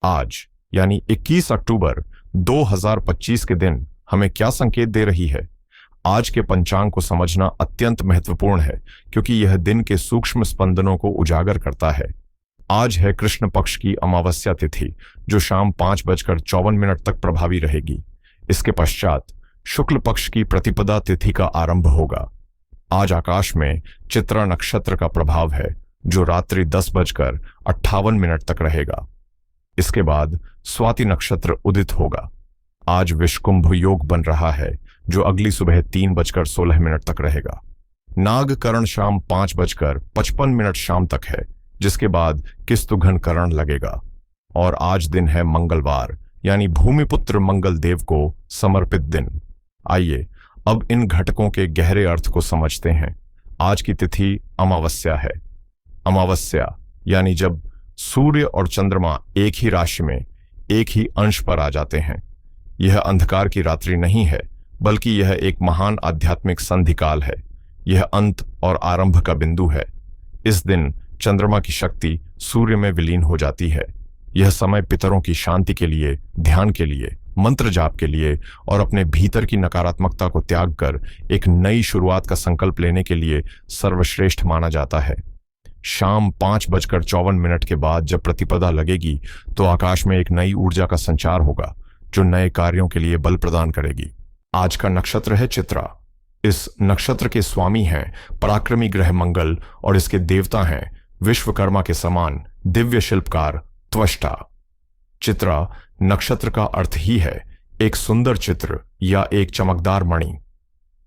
आज यानी 21 अक्टूबर 2025 के दिन हमें क्या संकेत दे रही है? आज के पंचांग को समझना अत्यंत महत्वपूर्ण है क्योंकि यह दिन के सूक्ष्म स्पंदनों को उजागर करता है। आज है कृष्ण पक्ष की अमावस्या तिथि जो शाम 5:54 तक प्रभावी रहेगी। इसके पश्चात शुक्ल पक्ष की प्रतिपदा तिथि का आरंभ होगा। आज आकाश में चित्रा नक्षत्र का प्रभाव है जो रात्रि 10:58 तक रहेगा। इसके बाद स्वाति नक्षत्र उदित होगा। आज विषकुंभ योग बन रहा है जो अगली सुबह 3:16 तक रहेगा। नागकरण शाम 5:55 शाम तक है, जिसके बाद किस्तुघ्न करण लगेगा। और आज दिन है मंगलवार यानी भूमिपुत्र मंगल देव को समर्पित दिन। आइए अब इन घटकों के गहरे अर्थ को समझते हैं। आज की तिथि अमावस्या है। अमावस्या यानी जब सूर्य और चंद्रमा एक ही राशि में एक ही अंश पर आ जाते हैं। यह अंधकार की रात्रि नहीं है, बल्कि यह एक महान आध्यात्मिक संधिकाल है। यह अंत और आरंभ का बिंदु है। इस दिन चंद्रमा की शक्ति सूर्य में विलीन हो जाती है। यह समय पितरों की शांति के लिए, ध्यान के लिए, मंत्र जाप के लिए और अपने भीतर की नकारात्मकता को त्याग कर एक नई शुरुआत का संकल्प लेने के लिए सर्वश्रेष्ठ माना जाता है। शाम 5:54 के बाद जब प्रतिपदा लगेगी तो आकाश में एक नई ऊर्जा का संचार होगा जो नए कार्यों के लिए बल प्रदान करेगी। आज का नक्षत्र है चित्रा। इस नक्षत्र के स्वामी हैं पराक्रमी ग्रह मंगल और इसके देवता हैं विश्वकर्मा के समान दिव्य शिल्पकार त्वष्टा। चित्रा नक्षत्र का अर्थ ही है एक सुंदर चित्र या एक चमकदार मणि।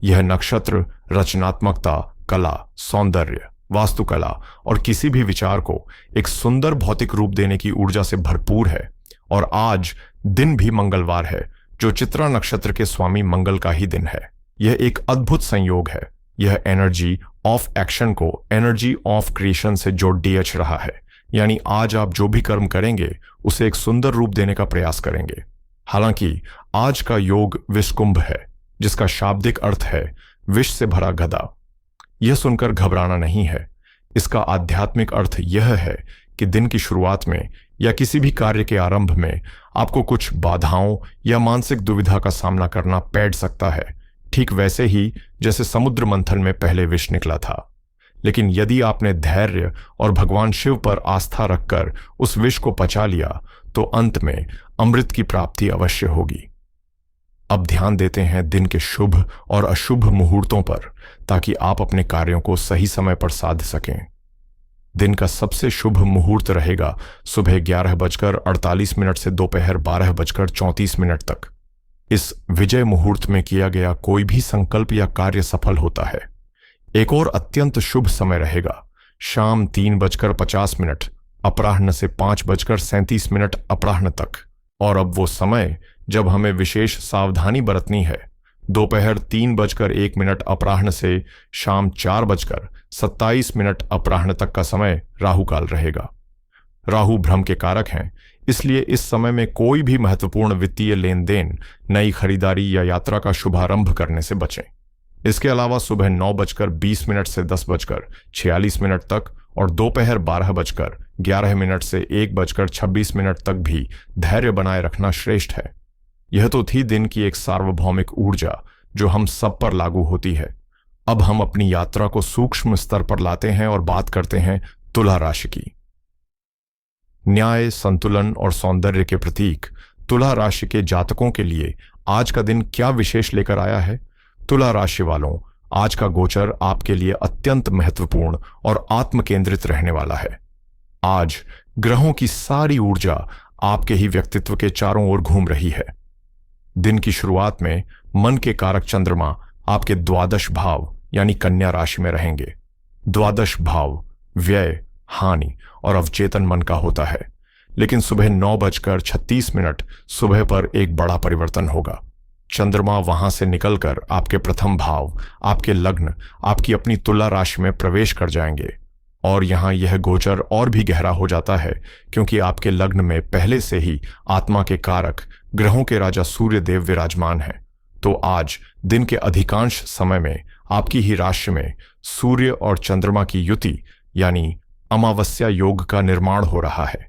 यह नक्षत्र रचनात्मकता, कला, सौंदर्य, वास्तुकला और किसी भी विचार को एक सुंदर भौतिक रूप देने की ऊर्जा से भरपूर है। और आज दिन भी मंगलवार है जो चित्रा नक्षत्र के स्वामी मंगल का ही दिन है। यह एक अद्भुत संयोग है। यह एनर्जी ऑफ एक्शन को एनर्जी ऑफ क्रिएशन से जोड़ डीएच रहा है। यानी आज आप जो भी कर्म करेंगे उसे एक सुंदर रूप देने का प्रयास करेंगे। हालांकि आज का योग विषकुंभ है जिसका शाब्दिक अर्थ है विष से भरा गधा। यह सुनकर घबराना नहीं है। इसका आध्यात्मिक अर्थ यह है कि दिन की शुरुआत में या किसी भी कार्य के आरंभ में आपको कुछ बाधाओं या मानसिक दुविधा का सामना करना पड़ सकता है, ठीक वैसे ही जैसे समुद्र मंथन में पहले विष निकला था। लेकिन यदि आपने धैर्य और भगवान शिव पर आस्था रखकर उस विष को पचा लिया तो अंत में अमृत की प्राप्ति अवश्य होगी। अब ध्यान देते हैं दिन के शुभ और अशुभ मुहूर्तों पर ताकि आप अपने कार्यों को सही समय पर साध सकें। दिन का सबसे शुभ मुहूर्त रहेगा सुबह 11:48 से दोपहर 12:34 तक। इस विजय मुहूर्त में किया गया कोई भी संकल्प या कार्य सफल होता है। एक और अत्यंत शुभ समय रहेगा शाम 3:50 अपराह्न से 5:37 अपराह्न तक। और अब वो समय जब हमें विशेष सावधानी बरतनी है। दोपहर 3:01 अपराह्न से शाम 4:27 अपराह्न तक का समय राहु काल रहेगा। राहु भ्रम के कारक हैं, इसलिए इस समय में कोई भी महत्वपूर्ण वित्तीय लेन देन, नई खरीदारी या यात्रा का शुभारंभ करने से बचें। इसके अलावा सुबह 9:20 से 10:46 तक और दोपहर 12:11 से 1:26 तक भी धैर्य बनाए रखना श्रेष्ठ है। यह तो थी दिन की एक सार्वभौमिक ऊर्जा जो हम सब पर लागू होती है। अब हम अपनी यात्रा को सूक्ष्म स्तर पर लाते हैं और बात करते हैं तुला राशि की। न्याय, संतुलन और सौंदर्य के प्रतीक तुला राशि के जातकों के लिए आज का दिन क्या विशेष लेकर आया है? तुला राशि वालों, आज का गोचर आपके लिए अत्यंत महत्वपूर्ण और आत्म केंद्रित रहने वाला है। आज ग्रहों की सारी ऊर्जा आपके ही व्यक्तित्व के चारों ओर घूम रही है। दिन की शुरुआत में मन के कारक चंद्रमा आपके द्वादश भाव यानी कन्या राशि में रहेंगे। द्वादश भाव व्यय, हानि और अवचेतन मन का होता है। लेकिन सुबह 9:36 सुबह पर एक बड़ा परिवर्तन होगा। चंद्रमा वहां से निकलकर आपके प्रथम भाव, आपके लग्न, आपकी अपनी तुला राशि में प्रवेश कर जाएंगे। और यहां यह गोचर और भी गहरा हो जाता है क्योंकि आपके लग्न में पहले से ही आत्मा के कारक ग्रहों के राजा सूर्य देव विराजमान हैं। तो आज दिन के अधिकांश समय में आपकी ही राशि में सूर्य और चंद्रमा की युति यानी अमावस्या योग का निर्माण हो रहा है।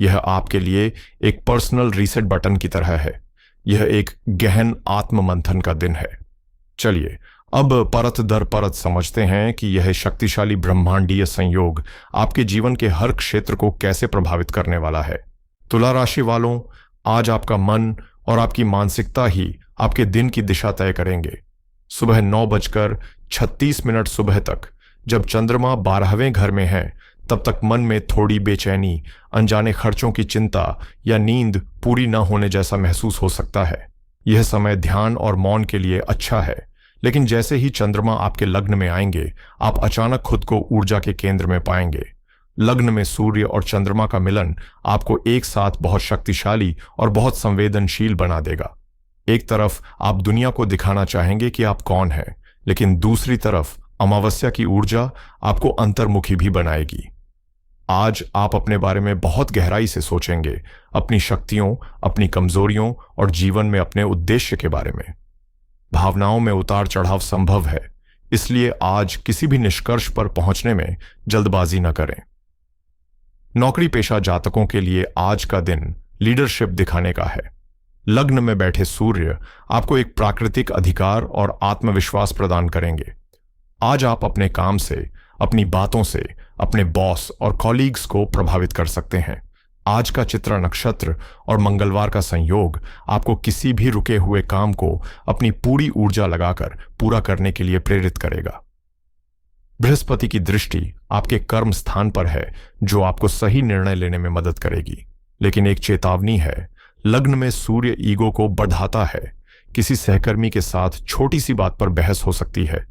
यह आपके लिए एक पर्सनल रीसेट बटन की तरह है। यह एक गहन आत्म मंथन का दिन है। चलिए अब परत दर परत समझते हैं कि यह शक्तिशाली ब्रह्मांडीय संयोग आपके जीवन के हर क्षेत्र को कैसे प्रभावित करने वाला है। तुला राशि वालों, आज आपका मन और आपकी मानसिकता ही आपके दिन की दिशा तय करेंगे। सुबह 9:36 सुबह तक जब चंद्रमा 12वें घर में है, तब तक मन में थोड़ी बेचैनी, अनजाने खर्चों की चिंता या नींद पूरी न होने जैसा महसूस हो सकता है। यह समय ध्यान और मौन के लिए अच्छा है, लेकिन जैसे ही चंद्रमा आपके लग्न में आएंगे, आप अचानक खुद को ऊर्जा के केंद्र में पाएंगे। लग्न में सूर्य और चंद्रमा का मिलन आपको एक साथ बहुत शक्तिशाली और बहुत संवेदनशील बना देगा। एक तरफ आप दुनिया को दिखाना चाहेंगे कि आप कौन हैं, लेकिन दूसरी तरफ अमावस्या की ऊर्जा आपको अंतर्मुखी भी बनाएगी। आज आप अपने बारे में बहुत गहराई से सोचेंगे, अपनी शक्तियों, अपनी कमजोरियों और जीवन में अपने उद्देश्य के बारे में। भावनाओं में उतार चढ़ाव संभव है, इसलिए आज किसी भी निष्कर्ष पर पहुंचने में जल्दबाजी न करें। नौकरी पेशा जातकों के लिए आज का दिन लीडरशिप दिखाने का है। लग्न में बैठे सूर्य आपको एक प्राकृतिक अधिकार और आत्मविश्वास प्रदान करेंगे। आज आप अपने काम से, अपनी बातों से अपने बॉस और कॉलीग्स को प्रभावित कर सकते हैं। आज का चित्रा नक्षत्र और मंगलवार का संयोग आपको किसी भी रुके हुए काम को अपनी पूरी ऊर्जा लगाकर पूरा करने के लिए प्रेरित करेगा। बृहस्पति की दृष्टि आपके कर्म स्थान पर है, जो आपको सही निर्णय लेने में मदद करेगी। लेकिन एक चेतावनी है, लग्न में सूर्य ईगो को बढ़ाता है। किसी सहकर्मी के साथ छोटी सी बात पर बहस हो सकती है।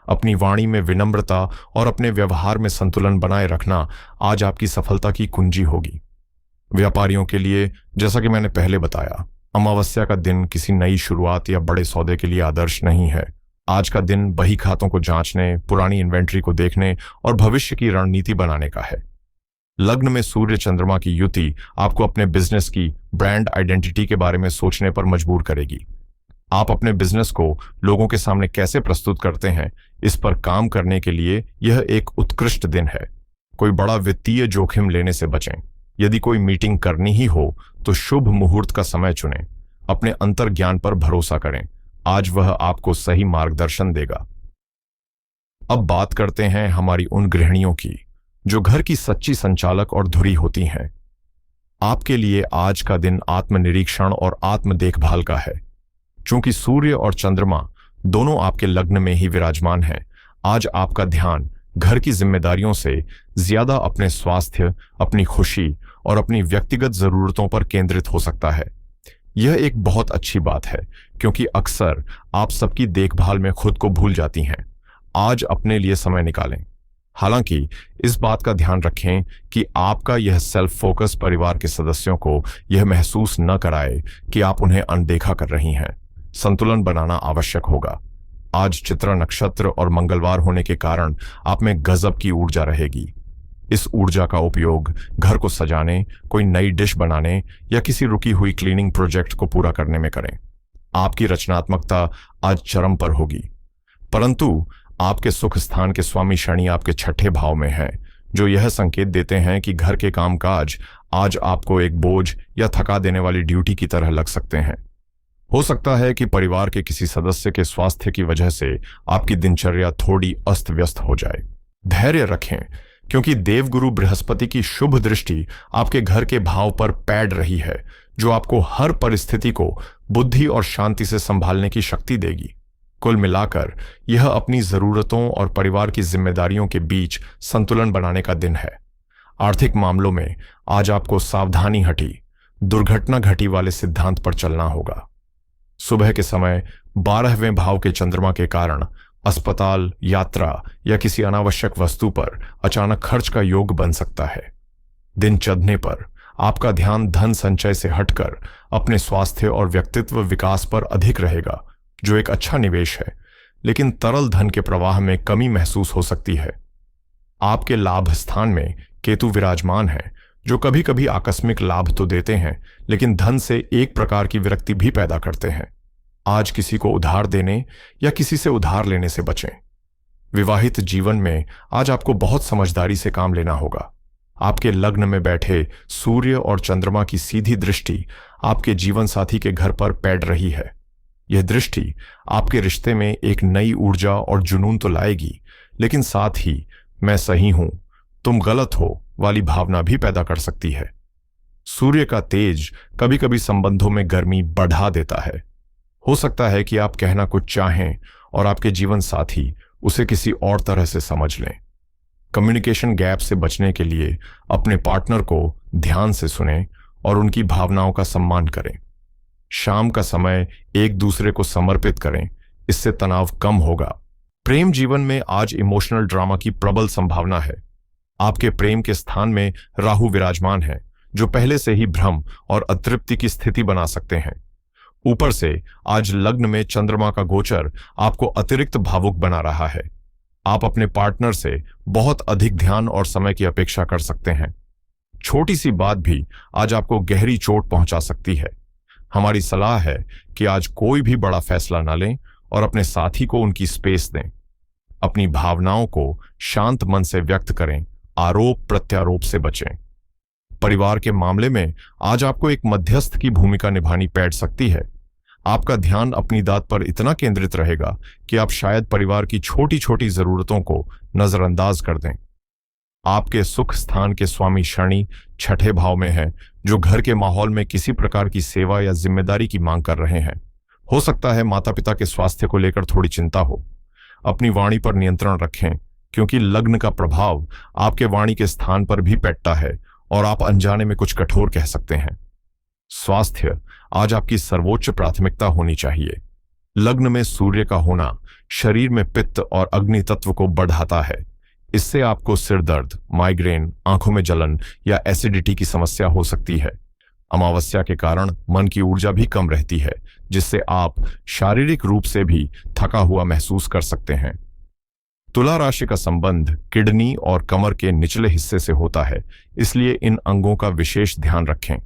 अपनी वाणी में विनम्रता और अपने व्यवहार में संतुलन बनाए रखना आज आपकी सफलता की कुंजी होगी। व्यापारियों के लिए, जैसा कि मैंने पहले बताया, अमावस्या का दिन किसी नई शुरुआत या बड़े सौदे के लिए आदर्श नहीं है। आज का दिन बही खातों को जांचने, पुरानी इन्वेंट्री को देखने और भविष्य की रणनीति बनाने का है। लग्न में सूर्य चंद्रमा की युति आपको अपने बिजनेस की ब्रांड आइडेंटिटी के बारे में सोचने पर मजबूर करेगी। आप अपने बिजनेस को लोगों के सामने कैसे प्रस्तुत करते हैं, इस पर काम करने के लिए यह एक उत्कृष्ट दिन है। कोई बड़ा वित्तीय जोखिम लेने से बचें। यदि कोई मीटिंग करनी ही हो तो शुभ मुहूर्त का समय चुनें। अपने अंतर्ज्ञान पर भरोसा करें, आज वह आपको सही मार्गदर्शन देगा। अब बात करते हैं हमारी उन गृहिणियों की जो घर की सच्ची संचालक और धुरी होती हैं। आपके लिए आज का दिन आत्मनिरीक्षण और आत्म देखभाल का है। चूंकि सूर्य और चंद्रमा दोनों आपके लग्न में ही विराजमान हैं, आज आपका ध्यान घर की जिम्मेदारियों से ज्यादा अपने स्वास्थ्य, अपनी खुशी और अपनी व्यक्तिगत जरूरतों पर केंद्रित हो सकता है। यह एक बहुत अच्छी बात है, क्योंकि अक्सर आप सबकी देखभाल में खुद को भूल जाती हैं। आज अपने लिए समय निकालें। हालांकि इस बात का ध्यान रखें कि आपका यह सेल्फ फोकस परिवार के सदस्यों को यह महसूस न कराए कि आप उन्हें अनदेखा कर रही हैं। संतुलन बनाना आवश्यक होगा। आज चित्रा नक्षत्र और मंगलवार होने के कारण आप में गजब की ऊर्जा रहेगी। इस ऊर्जा का उपयोग घर को सजाने, कोई नई डिश बनाने या किसी रुकी हुई क्लीनिंग प्रोजेक्ट को पूरा करने में करें। आपकी रचनात्मकता आज चरम पर होगी, परंतु आपके सुख स्थान के स्वामी शनि आपके छठे भाव में हैं, जो यह संकेत देते हैं कि घर के कामकाज आज आपको एक बोझ या थका देने वाली ड्यूटी की तरह लग सकते हैं। हो सकता है कि परिवार के किसी सदस्य के स्वास्थ्य की वजह से आपकी दिनचर्या थोड़ी अस्त व्यस्त हो जाए। धैर्य रखें, क्योंकि देवगुरु बृहस्पति की शुभ दृष्टि आपके घर के भाव पर पैड रही है, जो आपको हर परिस्थिति को बुद्धि और शांति से संभालने की शक्ति देगी। कुल मिलाकर यह अपनी जरूरतों और परिवार की जिम्मेदारियों के बीच संतुलन बनाने का दिन है। आर्थिक मामलों में आज आपको सावधानी हटी, दुर्घटना घटी वाले सिद्धांत पर चलना होगा। सुबह के समय 12वें भाव के चंद्रमा के कारण अस्पताल, यात्रा या किसी अनावश्यक वस्तु पर अचानक खर्च का योग बन सकता है। दिन चढ़ने पर आपका ध्यान धन संचय से हटकर अपने स्वास्थ्य और व्यक्तित्व विकास पर अधिक रहेगा, जो एक अच्छा निवेश है, लेकिन तरल धन के प्रवाह में कमी महसूस हो सकती है। आपके लाभ स्थान में केतु विराजमान है, जो कभी कभी आकस्मिक लाभ तो देते हैं, लेकिन धन से एक प्रकार की विरक्ति भी पैदा करते हैं। आज किसी को उधार देने या किसी से उधार लेने से बचें। विवाहित जीवन में आज आपको बहुत समझदारी से काम लेना होगा। आपके लग्न में बैठे सूर्य और चंद्रमा की सीधी दृष्टि आपके जीवन साथी के घर पर पड़ रही है। यह दृष्टि आपके रिश्ते में एक नई ऊर्जा और जुनून तो लाएगी, लेकिन साथ ही मैं सही हूं, तुम गलत हो वाली भावना भी पैदा कर सकती है। सूर्य का तेज कभी कभी संबंधों में गर्मी बढ़ा देता है। हो सकता है कि आप कहना कुछ चाहें और आपके जीवन साथी उसे किसी और तरह से समझ लें। कम्युनिकेशन गैप से बचने के लिए अपने पार्टनर को ध्यान से सुनें और उनकी भावनाओं का सम्मान करें। शाम का समय एक दूसरे को समर्पित करें, इससे तनाव कम होगा। प्रेम जीवन में आज इमोशनल ड्रामा की प्रबल संभावना है। आपके प्रेम के स्थान में राहु विराजमान है, जो पहले से ही भ्रम और अतृप्ति की स्थिति बना सकते हैं। ऊपर से आज लग्न में चंद्रमा का गोचर आपको अतिरिक्त भावुक बना रहा है। आप अपने पार्टनर से बहुत अधिक ध्यान और समय की अपेक्षा कर सकते हैं। छोटी सी बात भी आज आपको गहरी चोट पहुंचा सकती है। हमारी सलाह है कि आज कोई भी बड़ा फैसला न लें और अपने साथी को उनकी स्पेस दें। अपनी भावनाओं को शांत मन से व्यक्त करें, आरोप प्रत्यारोप से बचें। परिवार के मामले में आज आपको एक मध्यस्थ की भूमिका निभानी पड़ सकती है। आपका ध्यान अपनी दाद पर इतना केंद्रित रहेगा कि आप शायद परिवार की छोटी छोटी जरूरतों को नजरअंदाज कर दें। आपके सुख स्थान के स्वामी शनि छठे भाव में हैं, जो घर के माहौल में किसी प्रकार की सेवा या जिम्मेदारी की मांग कर रहे हैं। हो सकता है माता पिता के स्वास्थ्य को लेकर थोड़ी चिंता हो। अपनी वाणी पर नियंत्रण रखें, क्योंकि लग्न का प्रभाव आपके वाणी के स्थान पर भी पैठता है और आप अनजाने में कुछ कठोर कह सकते हैं। स्वास्थ्य आज आपकी सर्वोच्च प्राथमिकता होनी चाहिए। लग्न में सूर्य का होना शरीर में पित्त और अग्नि तत्व को बढ़ाता है। इससे आपको सिर दर्द, माइग्रेन, आंखों में जलन या एसिडिटी की समस्या हो सकती है। अमावस्या के कारण मन की ऊर्जा भी कम रहती है, जिससे आप शारीरिक रूप से भी थका हुआ महसूस कर सकते हैं। तुला राशि का संबंध किडनी और कमर के निचले हिस्से से होता है, इसलिए इन अंगों का विशेष ध्यान रखें।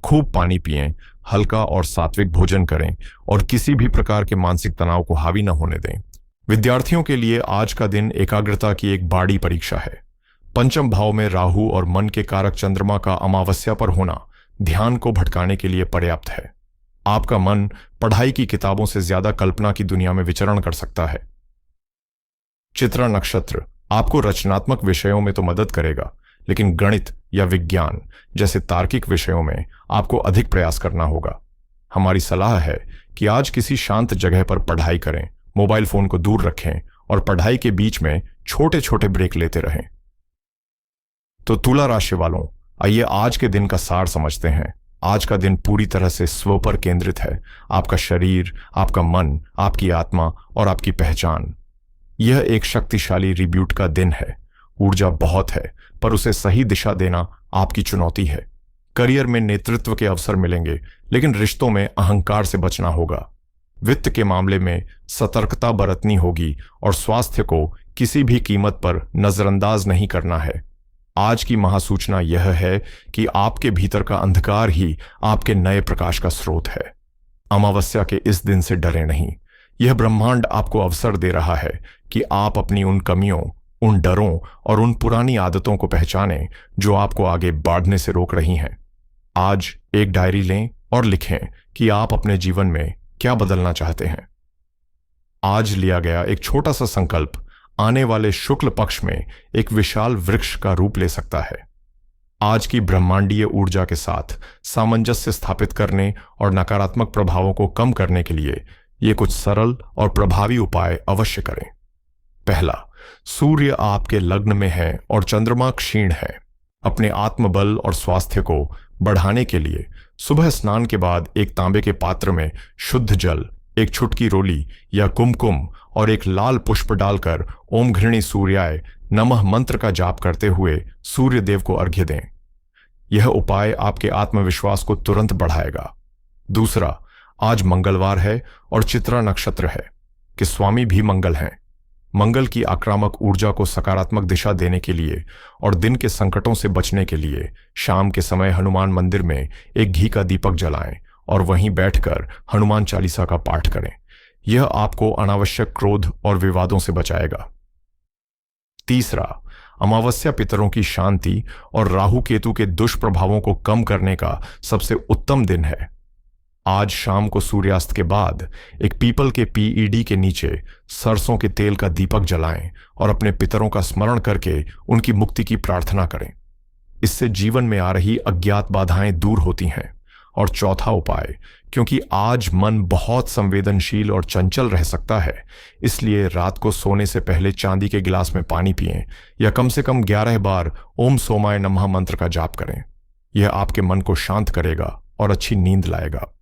खूब पानी पिएं, हल्का और सात्विक भोजन करें और किसी भी प्रकार के मानसिक तनाव को हावी न होने दें। विद्यार्थियों के लिए आज का दिन एकाग्रता की एक बड़ी परीक्षा है। पंचम भाव में राहु और मन के कारक चंद्रमा का अमावस्या पर होना ध्यान को भटकाने के लिए पर्याप्त है। आपका मन पढ़ाई की किताबों से ज्यादा कल्पना की दुनिया में विचरण कर सकता है। चित्रा नक्षत्र आपको रचनात्मक विषयों में तो मदद करेगा, लेकिन गणित या विज्ञान जैसे तार्किक विषयों में आपको अधिक प्रयास करना होगा। हमारी सलाह है कि आज किसी शांत जगह पर पढ़ाई करें, मोबाइल फोन को दूर रखें और पढ़ाई के बीच में छोटे छोटे ब्रेक लेते रहें। तो तुला राशि वालों, आइए आज के दिन का सार समझते हैं। आज का दिन पूरी तरह से स्व पर केंद्रित है। आपका शरीर, आपका मन, आपकी आत्मा और आपकी पहचान। यह एक शक्तिशाली रिब्यूट का दिन है। ऊर्जा बहुत है, पर उसे सही दिशा देना आपकी चुनौती है। करियर में नेतृत्व के अवसर मिलेंगे, लेकिन रिश्तों में अहंकार से बचना होगा। वित्त के मामले में सतर्कता बरतनी होगी और स्वास्थ्य को किसी भी कीमत पर नजरअंदाज नहीं करना है। आज की महासूचना यह है कि आपके भीतर का अंधकार ही आपके नए प्रकाश का स्रोत है। अमावस्या के इस दिन से डरे नहीं। यह ब्रह्मांड आपको अवसर दे रहा है कि आप अपनी उन कमियों, उन डरों और उन पुरानी आदतों को पहचानें जो आपको आगे बढ़ने से रोक रही हैं। आज एक डायरी लें और लिखें कि आप अपने जीवन में क्या बदलना चाहते हैं। आज लिया गया एक छोटा सा संकल्प आने वाले शुक्ल पक्ष में एक विशाल वृक्ष का रूप ले सकता है। आज की ब्रह्मांडीय ऊर्जा के साथ सामंजस्य स्थापित करने और नकारात्मक प्रभावों को कम करने के लिए ये कुछ सरल और प्रभावी उपाय अवश्य करें। पहला, सूर्य आपके लग्न में है और चंद्रमा क्षीण है। अपने आत्मबल और स्वास्थ्य को बढ़ाने के लिए सुबह स्नान के बाद एक तांबे के पात्र में शुद्ध जल, एक छुटकी रोली या कुमकुम और एक लाल पुष्प डालकर ओम घृणी सूर्याय नमः मंत्र का जाप करते हुए सूर्य देव को अर्घ्य दें। यह उपाय आपके आत्मविश्वास को तुरंत बढ़ाएगा। दूसरा, आज मंगलवार है और चित्रा नक्षत्र है कि स्वामी भी मंगल हैं। मंगल की आक्रामक ऊर्जा को सकारात्मक दिशा देने के लिए और दिन के संकटों से बचने के लिए शाम के समय हनुमान मंदिर में एक घी का दीपक जलाएं और वहीं बैठकर हनुमान चालीसा का पाठ करें। यह आपको अनावश्यक क्रोध और विवादों से बचाएगा। तीसरा, अमावस्या पितरों की शांति और राहु केतु के दुष्प्रभावों को कम करने का सबसे उत्तम दिन है। आज शाम को सूर्यास्त के बाद एक पीपल के पीईडी के नीचे सरसों के तेल का दीपक जलाएं और अपने पितरों का स्मरण करके उनकी मुक्ति की प्रार्थना करें। इससे जीवन में आ रही अज्ञात बाधाएं दूर होती हैं। और चौथा उपाय, क्योंकि आज मन बहुत संवेदनशील और चंचल रह सकता है, इसलिए रात को सोने से पहले चांदी के गिलास में पानी पिएं या कम से कम 11 बार ओम सोमाय नमः मंत्र का जाप करें। यह आपके मन को शांत करेगा और अच्छी नींद लाएगा।